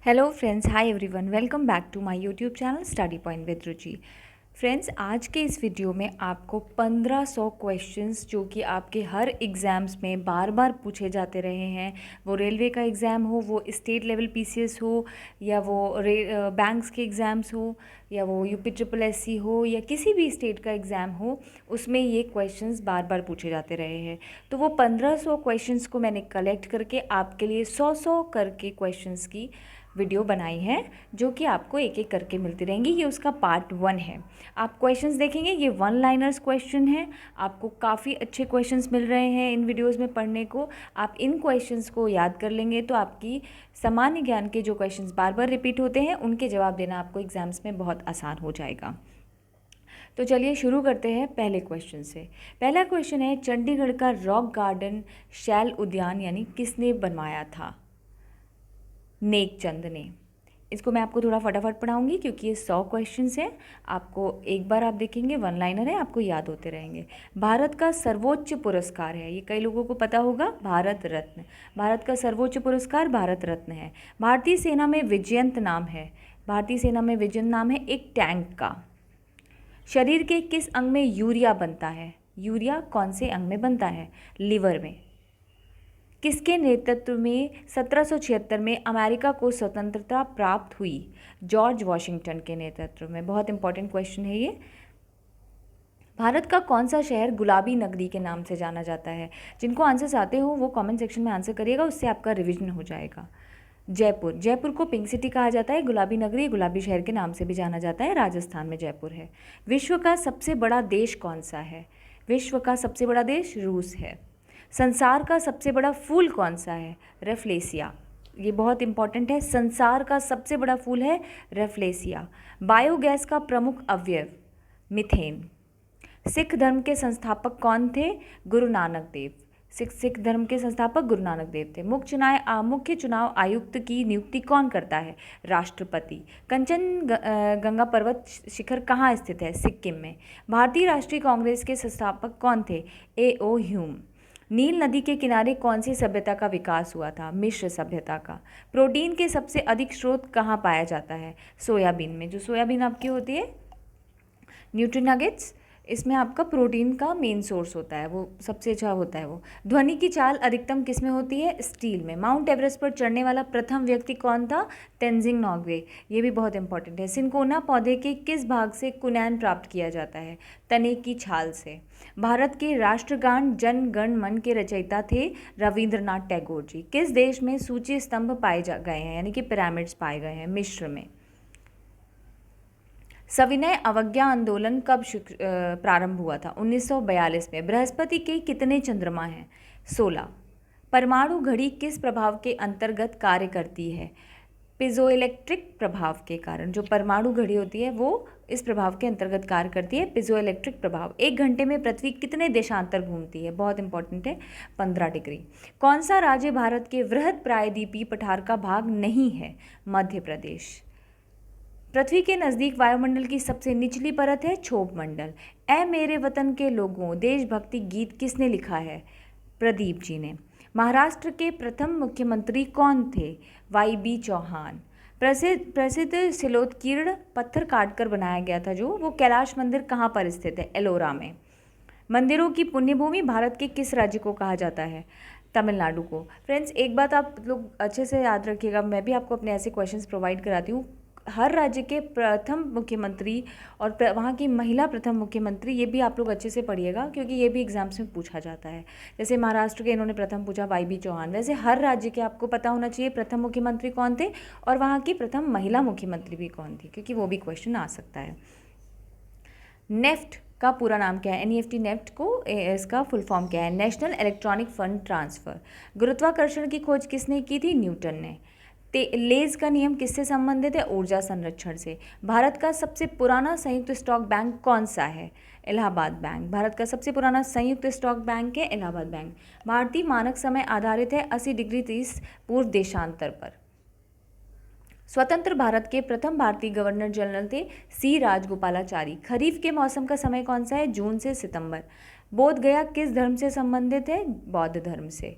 Hello friends, hi everyone, welcome back to my YouTube channel study point with Ruchi. Friends, आज के इस video में आपको 1500 क्वेश्चंस जो कि आपके हर एग्ज़ाम्स में बार बार पूछे जाते रहे हैं, वो रेलवे का एग्ज़ाम हो, वो स्टेट लेवल पीसीएस हो, या वो बैंक्स के एग्ज़ाम्स हो, या वो यूपी ट्रिपल एससी हो, या किसी भी स्टेट का एग्ज़ाम हो, उसमें ये क्वेश्चंस बार बार पूछे जाते रहे हैं। तो वो 1500 क्वेश्चंस को मैंने कलेक्ट करके आपके लिए 100 करके क्वेश्चंस की वीडियो बनाई है, जो कि आपको एक एक करके मिलती रहेंगी। ये उसका पार्ट 1 है। आप क्वेश्चंस देखेंगे, ये वन लाइनर्स क्वेश्चन है। आपको काफ़ी अच्छे क्वेश्चंस मिल रहे हैं इन वीडियोस में पढ़ने को। आप इन क्वेश्चंस को याद कर लेंगे तो आपकी सामान्य ज्ञान के जो क्वेश्चंस बार बार रिपीट होते हैं, उनके जवाब देना आपको एग्जाम्स में बहुत आसान हो जाएगा। तो चलिए शुरू करते हैं पहले क्वेश्चन से। पहला क्वेश्चन है, चंडीगढ़ का रॉक गार्डन शैल उद्यान यानी किसने बनवाया था? नेकचंद ने। इसको मैं आपको थोड़ा फटाफट पढ़ाऊंगी क्योंकि ये 100 क्वेश्चंस हैं। आपको एक बार आप देखेंगे, वन लाइनर है, आपको याद होते रहेंगे। भारत का सर्वोच्च पुरस्कार है, ये कई लोगों को पता होगा, भारत रत्न। भारत का सर्वोच्च पुरस्कार भारत रत्न है। भारतीय सेना में विजयंत नाम है। भारतीय सेना में विजयंत नाम है एक टैंक का। शरीर के किस अंग में यूरिया बनता है? यूरिया कौन से अंग में बनता है? लिवर में। किसके नेतृत्व में 1776 में अमेरिका को स्वतंत्रता प्राप्त हुई? जॉर्ज वॉशिंगटन के नेतृत्व में। बहुत इंपॉर्टेंट क्वेश्चन है ये। भारत का कौन सा शहर गुलाबी नगरी के नाम से जाना जाता है? जिनको आंसर्स आते हो वो कमेंट सेक्शन में आंसर करिएगा, उससे आपका रिवीजन हो जाएगा। जयपुर। जयपुर को पिंक सिटी कहा जाता है, गुलाबी नगरी, गुलाबी शहर के नाम से भी जाना जाता है। राजस्थान में जयपुर है। विश्व का सबसे बड़ा देश कौन सा है? विश्व का सबसे बड़ा देश रूस है। संसार का सबसे बड़ा फूल कौन सा है? रेफ्लेसिया। ये बहुत इंपॉर्टेंट है। संसार का सबसे बड़ा फूल है रेफ्लेसिया। बायोगैस का प्रमुख अवयव? मीथेन। सिख धर्म के संस्थापक कौन थे? गुरु नानक देव। सिख धर्म के संस्थापक गुरु नानक देव थे। मुख्य चुनाव आयुक्त की नियुक्ति कौन करता है? राष्ट्रपति। कंचनजंगा पर्वत शिखर कहाँ स्थित है? सिक्किम में। भारतीय राष्ट्रीय कांग्रेस के संस्थापक कौन थे? ए.ओ. ह्यूम। नील नदी के किनारे कौन सी सभ्यता का विकास हुआ था? मिस्र सभ्यता का। प्रोटीन के सबसे अधिक स्रोत कहाँ पाया जाता है? सोयाबीन में। जो सोयाबीन आपकी होती है न्यूट्रीनगेट्स, इसमें आपका प्रोटीन का मेन सोर्स होता है, वो सबसे अच्छा होता है वो। ध्वनि की चाल अधिकतम किस में होती है? स्टील में। माउंट एवरेस्ट पर चढ़ने वाला प्रथम व्यक्ति कौन था? तेंजिंग नोर्गे। ये भी बहुत इंपॉर्टेंट है। सिंकोना पौधे के किस भाग से कुनैन प्राप्त किया जाता है? तने की छाल से। भारत के राष्ट्रगान जन गण मन के रचयिता थे रविंद्रनाथ टैगोर जी। किस देश में सूची स्तंभ पाए गए हैं, यानी कि पिरामिड्स पाए गए हैं? मिस्र में। सविनय अवज्ञा आंदोलन कब प्रारंभ हुआ था? 1942 में। बृहस्पति के कितने चंद्रमा हैं? 16। परमाणु घड़ी किस प्रभाव के अंतर्गत कार्य करती है? पिजोइलेक्ट्रिक प्रभाव के कारण। जो परमाणु घड़ी होती है वो इस प्रभाव के अंतर्गत कार्य करती है, पिजोइलेक्ट्रिक प्रभाव। एक घंटे में पृथ्वी कितने देशांतर घूमती है? बहुत इंपॉर्टेंट है, 15 डिग्री। कौन सा राज्य भारत के वृहद प्रायद्वीपीय पठार का भाग नहीं है? मध्य प्रदेश। पृथ्वी के नज़दीक वायुमंडल की सबसे निचली परत है क्षोभ मंडल। ऐ मेरे वतन के लोगों देशभक्ति गीत किसने लिखा है? प्रदीप जी ने। महाराष्ट्र के प्रथम मुख्यमंत्री कौन थे? वाई.बी. चौहान। प्रसिद्ध सिलोत्कीर्ण पत्थर काटकर बनाया गया था जो, वो कैलाश मंदिर कहाँ पर स्थित है? एलोरा में। मंदिरों की पुण्यभूमि भारत के किस राज्य को कहा जाता है? तमिलनाडु को। फ्रेंड्स, एक बात आप लोग अच्छे से याद रखिएगा, मैं भी आपको अपने ऐसे क्वेश्चंस प्रोवाइड कराती हूँ। हर राज्य के प्रथम मुख्यमंत्री और वहाँ की महिला प्रथम मुख्यमंत्री, ये भी आप लोग अच्छे से पढ़िएगा क्योंकि ये भी एग्जाम्स में पूछा जाता है। जैसे महाराष्ट्र के इन्होंने प्रथम पूछा वाई.बी. चौहान, वैसे हर राज्य के आपको पता होना चाहिए प्रथम मुख्यमंत्री कौन थे और वहाँ की प्रथम महिला मुख्यमंत्री भी कौन थी, क्योंकि वो भी क्वेश्चन आ सकता है। नेफ्ट का पूरा नाम क्या है? एनईएफटी नेफ्ट को इसका फुल फॉर्म क्या है? National electronic fund transfer. गुरुत्वाकर्षण की खोज किसने की थी? न्यूटन ने। लेज का नियम किससे संबंधित है? ऊर्जा संरक्षण से। भारत का सबसे पुराना संयुक्त स्टॉक बैंक कौन सा है? इलाहाबाद बैंक। भारत का सबसे पुराना संयुक्त स्टॉक बैंक है इलाहाबाद बैंक। भारतीय मानक समय आधारित है 80 डिग्री 30 पूर्व देशांतर पर। स्वतंत्र भारत के प्रथम भारतीय गवर्नर जनरल थे सी राजगोपालाचारी। खरीफ के मौसम का समय कौन सा है? जून से सितंबर। बोध गया किस धर्म से संबंधित है? बौद्ध धर्म से।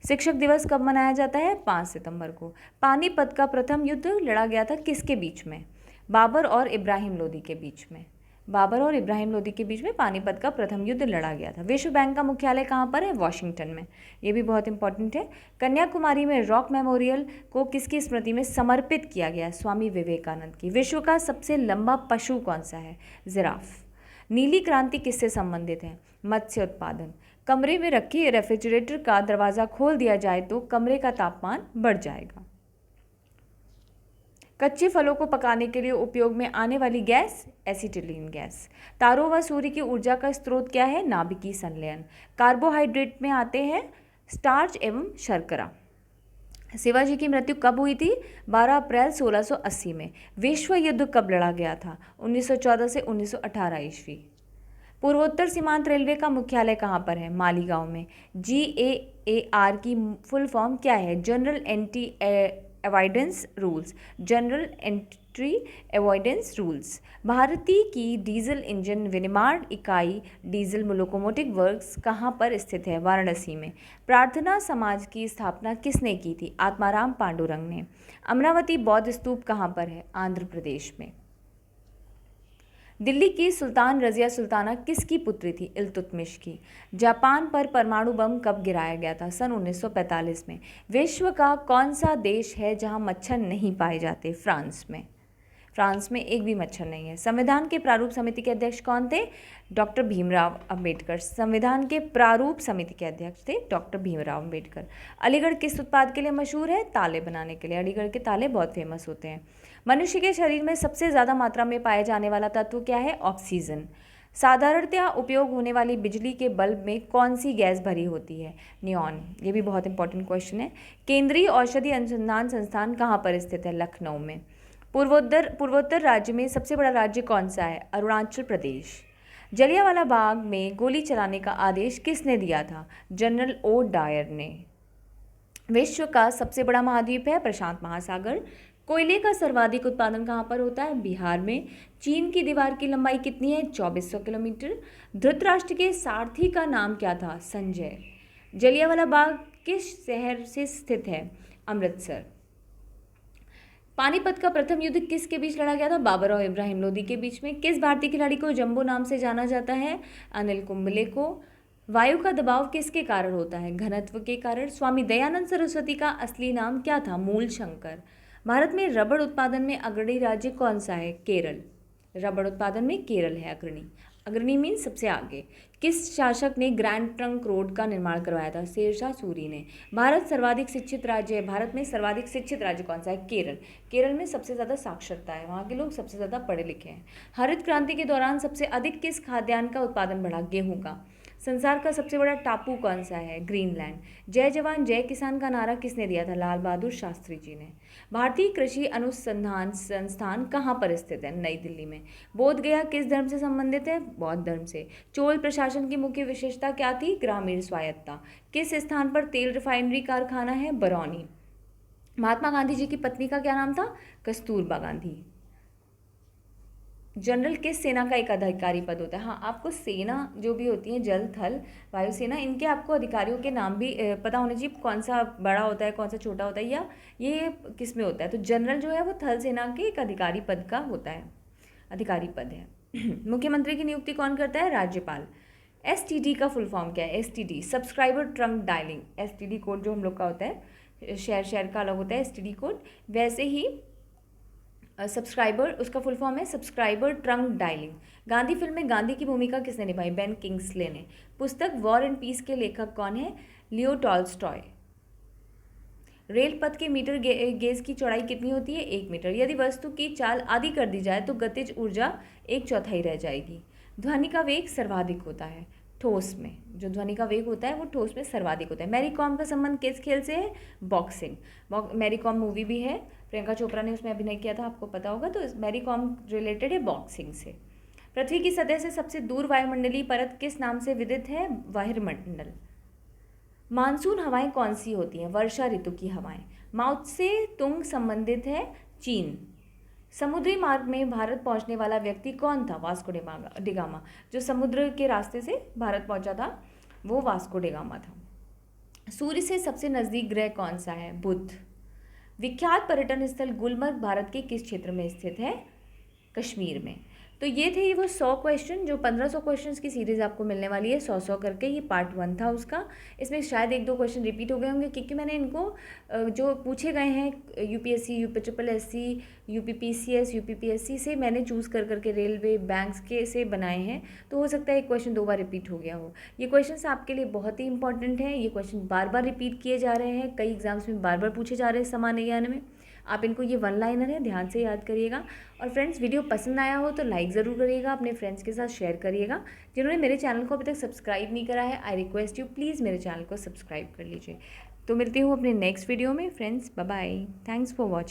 शिक्षक दिवस कब मनाया जाता है? 5 सितंबर को। पानीपत का प्रथम युद्ध लड़ा गया था किसके बीच में? बाबर और इब्राहिम लोदी के बीच में। बाबर और इब्राहिम लोदी के बीच में पानीपत का प्रथम युद्ध लड़ा गया था। विश्व बैंक का मुख्यालय कहाँ पर है? वॉशिंगटन में। ये भी बहुत इंपॉर्टेंट है। कन्याकुमारी में रॉक मेमोरियल को किसकी स्मृति में समर्पित किया गया? स्वामी विवेकानंद की। विश्व का सबसे लंबा पशु कौन सा है? जिराफ। नीली क्रांति किससे संबंधित है? मत्स्य उत्पादन। कमरे में रखे रेफ्रिजरेटर का दरवाज़ा खोल दिया जाए तो कमरे का तापमान बढ़ जाएगा। कच्चे फलों को पकाने के लिए उपयोग में आने वाली गैस? Acetylene gas. तारों व सूर्य की ऊर्जा का स्रोत क्या है? नाभिकीय संलयन। कार्बोहाइड्रेट में आते हैं स्टार्च एवं शर्करा। शिवाजी की मृत्यु कब हुई थी? 12 अप्रैल 1680 में। विश्व युद्ध कब लड़ा गया था? 1914 से 1918 ईस्वी। पूर्वोत्तर सीमांत रेलवे का मुख्यालय कहाँ पर है? मालीगांव में। GAAR की फुल फॉर्म क्या है? General anti avoidance rules. General entry avoidance rules. भारतीय की डीजल इंजन विनिर्माण इकाई डीजल लोकोमोटिव वर्क्स कहाँ पर स्थित है? वाराणसी में। प्रार्थना समाज की स्थापना किसने की थी? आत्माराम पांडुरंग ने। अमरावती बौद्ध स्तूप कहाँ पर है? आंध्र प्रदेश में। दिल्ली की सुल्तान रजिया सुल्ताना किसकी पुत्री थी? इल्तुतमिश की। जापान पर परमाणु बम कब गिराया गया था? सन 1945 में। विश्व का कौन सा देश है जहां मच्छर नहीं पाए जाते? फ्रांस में। फ्रांस में एक भी मच्छर नहीं है। संविधान के प्रारूप समिति के अध्यक्ष कौन थे? डॉक्टर भीमराव अंबेडकर। संविधान के प्रारूप समिति के अध्यक्ष थे डॉक्टर भीमराव अंबेडकर। अलीगढ़ किस उत्पाद के लिए मशहूर है? ताले बनाने के लिए। अलीगढ़ के ताले बहुत फेमस होते हैं। मनुष्य के शरीर में सबसे ज़्यादा मात्रा में पाया जाने वाला तत्व क्या है? ऑक्सीजन। साधारणतया उपयोग होने वाली बिजली के बल्ब में कौन सी गैस भरी होती है? नियॉन। ये भी बहुत इंपॉर्टेंट क्वेश्चन है। केंद्रीय औषधि अनुसंधान संस्थान कहाँ पर स्थित है? लखनऊ में। पूर्वोत्तर राज्य में सबसे बड़ा राज्य कौन सा है? अरुणाचल प्रदेश। जलियांवाला बाग में गोली चलाने का आदेश किसने दिया था? जनरल ओ डायर ने। विश्व का सबसे बड़ा महाद्वीप है? प्रशांत महासागर। कोयले का सर्वाधिक उत्पादन कहाँ पर होता है? बिहार में। चीन की दीवार की लंबाई कितनी है? 2400 किलोमीटर। धृतराष्ट्र के सारथी का नाम क्या था? संजय। जलियांवाला बाग किस शहर से स्थित है? अमृतसर। पानीपत का प्रथम युद्ध किसके बीच लड़ा गया था? बाबर और इब्राहिम लोदी के बीच में। किस भारतीय खिलाड़ी को जंबो नाम से जाना जाता है? अनिल कुंबले को। वायु का दबाव किसके कारण होता है? घनत्व के कारण। स्वामी दयानंद सरस्वती का असली नाम क्या था? मूल शंकर। भारत में रबड़ उत्पादन में अग्रणी राज्य कौन सा है? केरल। रबड़ उत्पादन में केरल है अग्रणी। अग्रणी मीन सबसे आगे। किस शासक ने ग्रैंड ट्रंक रोड का निर्माण करवाया था? शेरशाह सूरी ने। भारत सर्वाधिक शिक्षित राज्य है। भारत में सर्वाधिक शिक्षित राज्य कौन सा है? केरल। केरल में सबसे ज़्यादा साक्षरता है, वहाँ के लोग सबसे ज़्यादा पढ़े लिखे हैं। हरित क्रांति के दौरान सबसे अधिक किस खाद्यान्न का उत्पादन बढ़ा? गेहूँ का। संसार का सबसे बड़ा टापू कौन सा है? ग्रीनलैंड। जय जवान जय किसान का नारा किसने दिया था? लाल बहादुर शास्त्री जी ने। भारतीय कृषि अनुसंधान संस्थान कहाँ पर स्थित है? नई दिल्ली में। बोध गया किस धर्म से संबंधित है? बौद्ध धर्म से। चोल प्रशासन की मुख्य विशेषता क्या थी? ग्रामीण स्वायत्ता। किस स्थान पर तेल रिफाइनरी कारखाना है? बरौनी। महात्मा गांधी जी की पत्नी का क्या नाम था? कस्तूरबा गांधी। जनरल किस सेना का एक अधिकारी पद होता है? हाँ, आपको सेना जो भी होती है, जल थल वायुसेना, इनके आपको अधिकारियों के नाम भी पता होने चाहिए, कौन सा बड़ा होता है, कौन सा छोटा होता है, या ये किस में होता है। तो जनरल जो है वो थल सेना के एक अधिकारी पद का होता है, अधिकारी पद है। मुख्यमंत्री की नियुक्ति कौन करता है? राज्यपाल। STD का फुल फॉर्म क्या है? STD subscriber trunk dialling. STD code जो हम लोग का होता है, शहर का अलग होता है STD कोड, वैसे ही सब्सक्राइबर उसका फुल फॉर्म है subscriber trunk dialling. Gandhi film में गांधी की भूमिका किसने निभाई? बेन किंग्सले ने। पुस्तक वॉर एंड पीस के लेखक कौन है? Leo Tolstoy. रेल पथ के मीटर गेज की चौड़ाई कितनी होती है? 1 मीटर। यदि वस्तु की चाल आधी कर दी जाए तो गतिज ऊर्जा 1/4 रह जाएगी। ध्वनि का वेग सर्वाधिक होता है ठोस में। जो ध्वनि का वेग होता है वो ठोस में सर्वाधिक होता है। मैरी कॉम का संबंध किस खेल से है? बॉक्सिंग। मैरी कॉम मूवी भी है, प्रियंका चोपड़ा ने उसमें अभिनय किया था, आपको पता होगा। तो मैरी कॉम रिलेटेड है बॉक्सिंग से। पृथ्वी की सतह से सबसे दूर वायुमंडलीय परत किस नाम से विदित है? बहिर्मंडल। मानसून हवाएं कौन सी होती हैं? वर्षा ऋतु की हवाएं। माओ से तुंग संबंधित है? चीन। समुद्री मार्ग में भारत पहुंचने वाला व्यक्ति कौन था? Vasco da Gama. जो समुद्र के रास्ते से भारत पहुंचा था वो वास्को डिगामा था। सूर्य से सबसे नज़दीक ग्रह कौन सा है? बुध। विख्यात पर्यटन स्थल गुलमर्ग भारत के किस क्षेत्र में स्थित है? कश्मीर में। तो ये थे वो 100 क्वेश्चन, जो 1500 क्वेश्चंस की सीरीज़ आपको मिलने वाली है 100 करके। ये पार्ट 1 था उसका। इसमें शायद 1-2 क्वेश्चन रिपीट हो गए होंगे, क्योंकि मैंने इनको जो पूछे गए हैं यूपीएससी, यूपीएससी, यूपीपीसीएस, यूपीपीएससी से मैंने चूज़ कर करके रेलवे, बैंक्स के से बनाए हैं। तो हो सकता है एक क्वेश्चन 2 बार रिपीट हो गया हो। ये क्वेश्चन आपके लिए बहुत ही इंपॉर्टेंट है। ये क्वेश्चन बार बार रिपीट किए जा रहे हैं, कई एग्जाम्स में बार बार पूछे जा रहे हैं सामान्य ज्ञान में। आप इनको, ये 1 लाइनर है, ध्यान से याद करिएगा। और फ्रेंड्स, वीडियो पसंद आया हो तो लाइक ज़रूर करिएगा, अपने फ्रेंड्स के साथ शेयर करिएगा। जिन्होंने मेरे चैनल को अभी तक सब्सक्राइब नहीं करा है, आई रिक्वेस्ट यू प्लीज़ मेरे चैनल को सब्सक्राइब कर लीजिए। तो मिलती हूँ अपने नेक्स्ट वीडियो में friends. Bye bye, thanks for watching.